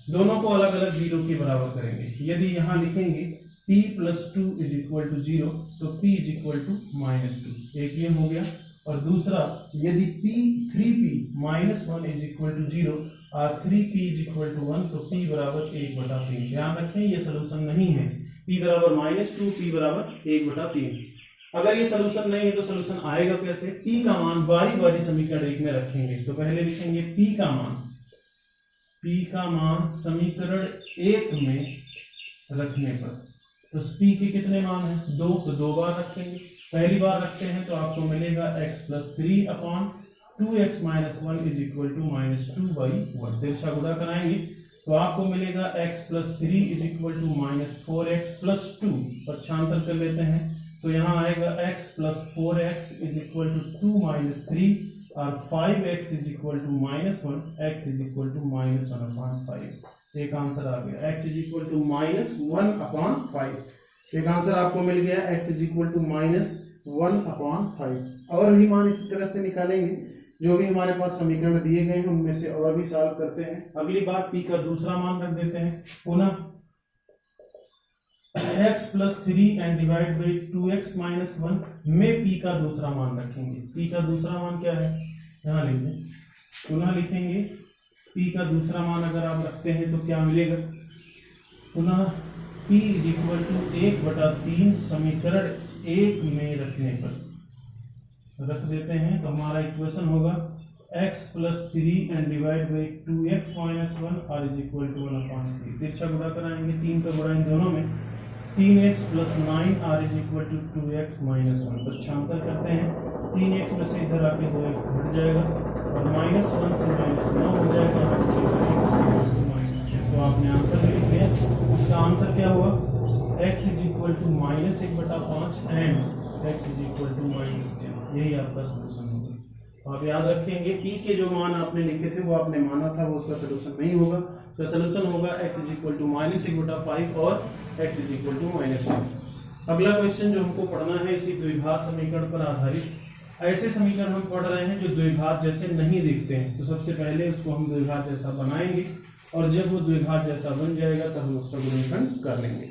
दोनों को अलग अलग 0 के बराबर करेंगे। यदि यहाँ लिखेंगे p plus 2 is equal to 0 तो p is equal to minus 2, एक ये हो गया। और दूसरा यदि p 3p minus 1 is equal to 0 और 3p इज इक्वल टू 1 तो p बराबर 1/3। ध्यान रखें ये सोल्यूशन नहीं है, p बराबर माइनस 2, p बराबर 1/3। अगर ये सोल्यूशन नहीं है तो सोल्यूशन आएगा कैसे? p का मान बारी बारी समीकरण 1 में रखेंगे। तो पहले लिखेंगे p का मान समीकरण 1 में रखने पर, तो p के कितने मान है? 2, तो 2 बार रखेंगे। पहली बार रखते हैं तो आपको मिलेगा x plus 3 upon 2x minus 1 is equal to minus 2/1। तिरछा गुणा कराएंगे तो आपको मिलेगा x plus 3 is equal to minus 4x plus 2। पक्षांतर कर लेते हैं तो यहाँ आएगा x plus 4x is equal to 2 minus 3 और 5x is equal to minus 1, x is equal to minus 1/5। एक आंसर आ गया, x is equal to minus 1/5। एक आंसर आपको मिल गया, x is equal to minus 1/5। और भी मान इसी तरह से निकालेंगे, जो भी हमारे पास समीकरण दिए गए हैं उनमें से और भी सॉल्व करते हैं। अगली बार p का दूसरा मान रख देते हैं, पुनः x plus 3 and divide by 2x minus 1 में p का दूसरा मान रखेंगे। p का दूसरा मान क्या है, यहाँ लिखें, पुनः लिखेंगे p का दूसरा मान अगर आप रखते हैं तो क्या मिलेगा, पुनः p इज इक्वल टू 1/3 समीकरण 1 में रखने पर रख देते हैं तो हमारा इक्वेशन होगा x plus 3 and divide by 2x minus 1 r is equal to 1/3। तिरछा गुणा कराएंगे, 3 का गुणा इन दोनों में, 3x plus 9 r is equal to 2x minus 1। पक्षांतर करते हैं, 3x में से इधर आके 2x घट जाएगा और माइनस 1 से माइनस 9 हो जाएगा, तो आपने आंसर लिख दिया। उसका आंसर क्या हुआ, x is equal to minus 1/5 and x is equal to minus 10। यही आपका सोल्यूशन होगा। तो आप याद रखेंगे p के जो मान आपने लिखे थे वो आपने माना था, वो उसका सोल्यूशन नहीं होगा। उसका सोल्यूशन होगा x is equal to minus 1/5 और x is equal to minus 10। अगला क्वेश्चन जो हमको पढ़ना है इसी द्विघात समीकरण पर आधारित, ऐसे समीकरण हम पढ़ रहे हैं जो द्विघात जैसे नहीं दिखते हैं, तो सबसे पहले उसको हम द्विघात जैसा बनाएंगे और जब वो द्विघात जैसा बन जाएगा तब हम उसका गुणनखंड कर लेंगे।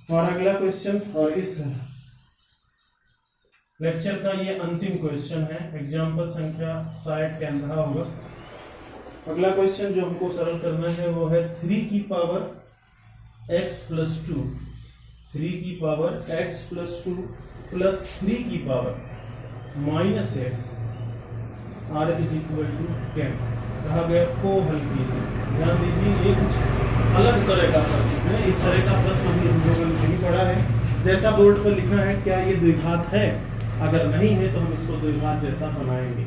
और अगला क्वेश्चन, और इस लेक्चर का ये अंतिम क्वेश्चन है, एग्जाम्पल संख्या 60 कैन रहा होगा। अगला क्वेश्चन जो हमको सरल करना है वो है 3 की पावर x प्लस 2, 3 की पावर x प्लस 2 प्लस 3 की power minus x r is equal to 10 कहा गया को हल कीजिए। ध्यान दीजिए, ये कुछ अलग तरह का प्रश्न है, इस तरह का प्रश्न हमने हम लोगों ने नहीं पढ़ा है। जैसा बोर्ड पर लिखा है क्या ये द्विघात है, अगर नहीं है तो हम इसको द्विघात जैसा बनाएंगे।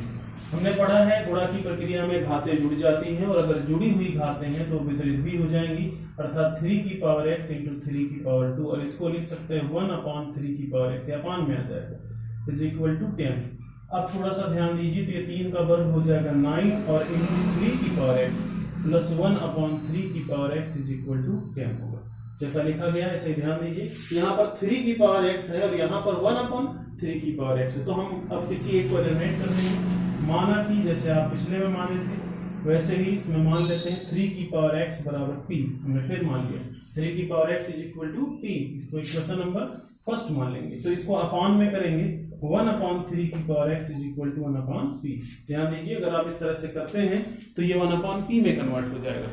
हमने पढ़ा है गुणा की प्रक्रिया में घातें जुड़ जाती हैं और अगर जुड़ी हुई घातें हैं तो वितरित भी हो जाएंगी, अर्थात 3 की पावर x इंटू 3 की पावर 2, और इसको लिख सकते हैं 1/3 की पावर x, या अपान में आ जाएगा, इज इक्वल टू 10। अब थोड़ा सा ध्यान दीजिए, तो ये 3 का वर्ग हो जाएगा 9 और इंटू 3 की पावर x प्लस 1/3 की power x is equal to 10 होगा। जैसा लिखा गया ऐसे ध्यान दीजिए, यहाँ पर 3 की पावर x है और यहाँ पर 1/3 की पावर x है, तो हम अब किसी एक को एलिमिनेट कर देंगे। माना कि जैसे आप पिछले में माने थे वैसे ही इसमें मान लेते हैं 3 की पावर x बराबर p, हमने फिर मान लिया 3 की power x is equal to p, इसको इक्वेशन नंबर फर्स्ट मान लेंगे। तो इसको अपान में करेंगे, 1/3 की power x is equal to 1/p। ध्यान दीजिए, अगर आप इस तरह से करते हैं तो ये 1/p में कन्वर्ट हो जाएगा।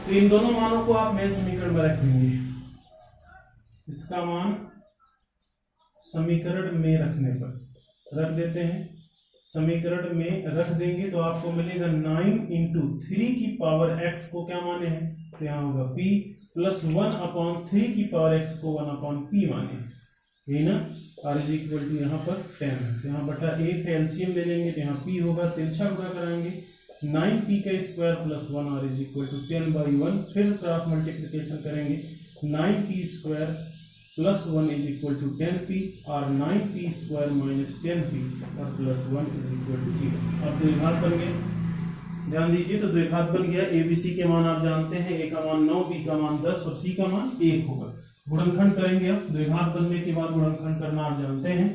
तो इन दोनों मानों को आप मेन समीकरण में रख देंगे, इसका मान समीकरण में रखने पर रख देते हैं, समीकरण में रख देंगे तो आपको मिलेगा 9 इंटू 3 की पावर x को क्या माने हैं, तो यहाँ होगा p प्लस 1/3 की पावर x को 1/p माने, यही ना, r इज इक्वल टू यहाँ पर 10, यहाँ बटा 1 है, एलसीएम ले लेंगे तो यहाँ p होगा, तिरछा गुणा कराएंगे 9p का square plus 1 r is equal to 10/1, फिर क्रॉस मल्टीप्लिकेशन करेंगे 9p square plus 1 is equal to 10p और 9p स्क्वायर माइनस 10p और प्लस 1 इज इक्वल टू 0। अब द्विघात बन गए, ध्यान दीजिए, तो द्विघात बन गया। abc के मान आप जानते हैं, a का मान 9, b का मान 10 और c का मान 1 होगा। गुणनखंड करेंगे, अब द्विघात बनने के बाद गुणनखंड करना आप जानते हैं,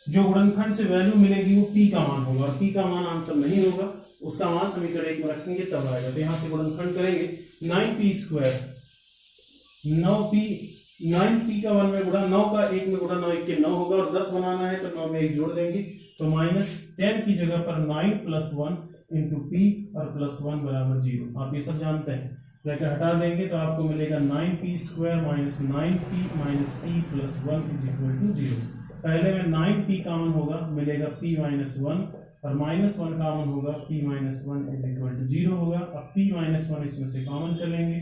जो गुणनखंड से वैल्यू मिलेगी वो p का मान होगा और p का मान आंसर नहीं होगा, उसका मान समीकरण 1 में रखेंगे तब आएगा। तो यहाँ से गुणनखंड करेंगे 9p स्क्वायर, 9p का 1 में गुणा, 9 का 1 में गुणा, 9 1 के 9 होगा और 10 बनाना है तो 9 में 1 जोड़ देंगे, तो माइनस 10 की जगह पर 9 प्लस 1 इंटू p और प्लस 1 बराबर 0। आप ये सब जानते हैं, ब्रैकेट हटा देंगे तो आपको मिलेगा 9p square minus 9p minus p plus 1 is equal to 0। पहले में 9p कॉमन होगा, मिलेगा p माइनस 1 और माइनस 1 कॉमन होगा, p minus 1 is equal to 0 होगा। अब p माइनस 1 इसमें से कॉमन कर लेंगे,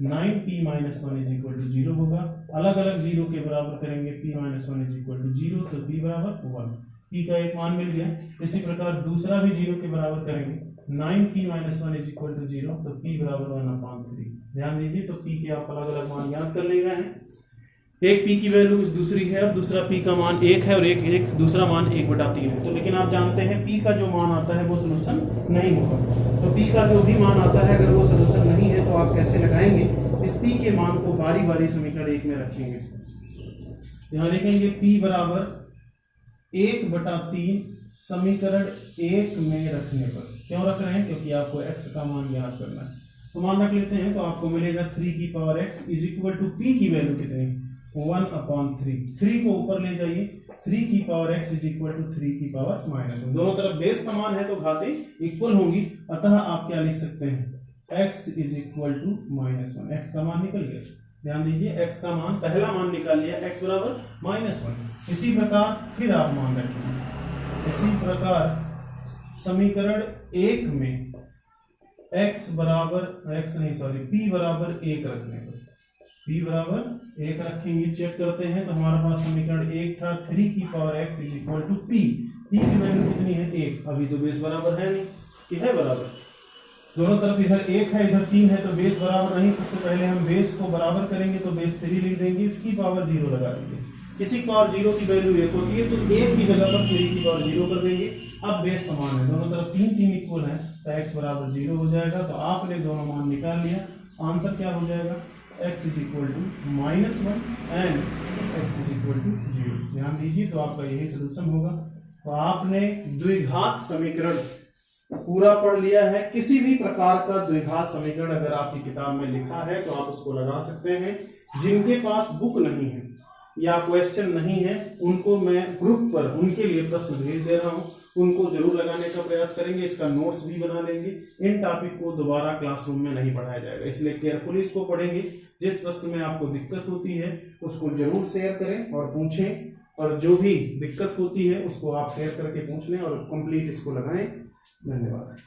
9p minus 1 is equal to 0 होगा। अलग अलग जीरो के बराबर करेंगे, p minus 1 is equal to 0 तो p बराबर 1, p का एक मान मिल गया। इसी प्रकार दूसरा भी 0 के बराबर करेंगे, 9p minus 1 is equal to 0, तो p बराबर 1/3। ध्यान दीजिए, तो p के आप अलग अलग मान ज्ञात कर ले गए हैं। एक p की वैल्यू इस दूसरी है, और दूसरा p का मान 1 है, और एक दूसरा मान 1/3 है। तो लेकिन आप जानते हैं p का जो मान आता है वो सोल्यूशन नहीं होगा। तो p का जो भी मान आता है अगर वो सोल्यूशन नहीं है तो आप कैसे लगाएंगे, इस p के मान को बारी बारी समीकरण 1 में रखेंगे। यहाँ लिखेंगे p बराबर 1/3 समीकरण 1 में रखने पर। क्यों रख रहे हैं, क्योंकि आपको x का मान ज्ञात करना है। तो मान रख लेते हैं, तो आपको मिलेगा 3 की power x is equal to p की वैल्यू कितनी, 1/3। 3 को ऊपर ले जाइए, 3 की power x is equal to 3 की पावर -1। दोनों तरफ बेस समान है तो घातें इक्वल होंगी, अतः आप क्या लिख सकते हैं, x is equal to -1। x का मान निकल गया। ध्यान दीजिए, x का मान पहला मान निकाल लिया, x बराबर -1। इसी प्रकार फिर आप मान रखेंगे, इसी प्रकार समीकरण 1 में p बराबर 1 रखने पर, p बराबर 1 रखेंगे। चेक करते हैं, तो हमारे पास समीकरण 1 था 3 की power x is equal to p की वैल्यू कितनी है, 1। अभी तो बेस बराबर है नहीं, कि है बराबर, दोनों तरफ इधर 1 है इधर 3 है, तो बेस बराबर नहीं। सबसे पहले हम बेस को बराबर करेंगे, तो बेस 3 लिख देंगे, इसकी पावर 0 लगा देंगे। किसी पावर 0 की वैल्यू 1 होती है, तो 1 की जगह पर 3 की पावर 0 कर देंगे। अब बेस समान है, दोनों तरफ 3 इक्वल है, तो x बराबर 0 हो जाएगा। तो आपने दोनों मान निकाल लिया, आंसर क्या हो जाएगा, x is equal to -1 and x is equal to 0। ध्यान दीजिए, तो आपका यही सोल्यूशन होगा। तो आपने द्विघात समीकरण पूरा पढ़ लिया है। किसी भी प्रकार का द्विघात समीकरण अगर आपकी किताब में लिखा है तो आप उसको लगा सकते हैं। जिनके पास बुक नहीं है या क्वेश्चन नहीं है, उनको मैं ग्रुप पर उनके लिए प्रश्न भेज दे रहा हूं, उनको जरूर लगाने का प्रयास करेंगे। इसका नोट्स भी बना लेंगे। इन टॉपिक को दोबारा क्लासरूम में नहीं पढ़ाया जाएगा, इसलिए केयरफुली इसको पढ़ेंगे। जिस प्रश्न में आपको दिक्कत होती है उसको जरूर शेयर करें और पूछें, और जो भी दिक्कत होती है उसको आप शेयर करके पूछ लें और कंप्लीट इसको लगाएं। धन्यवाद।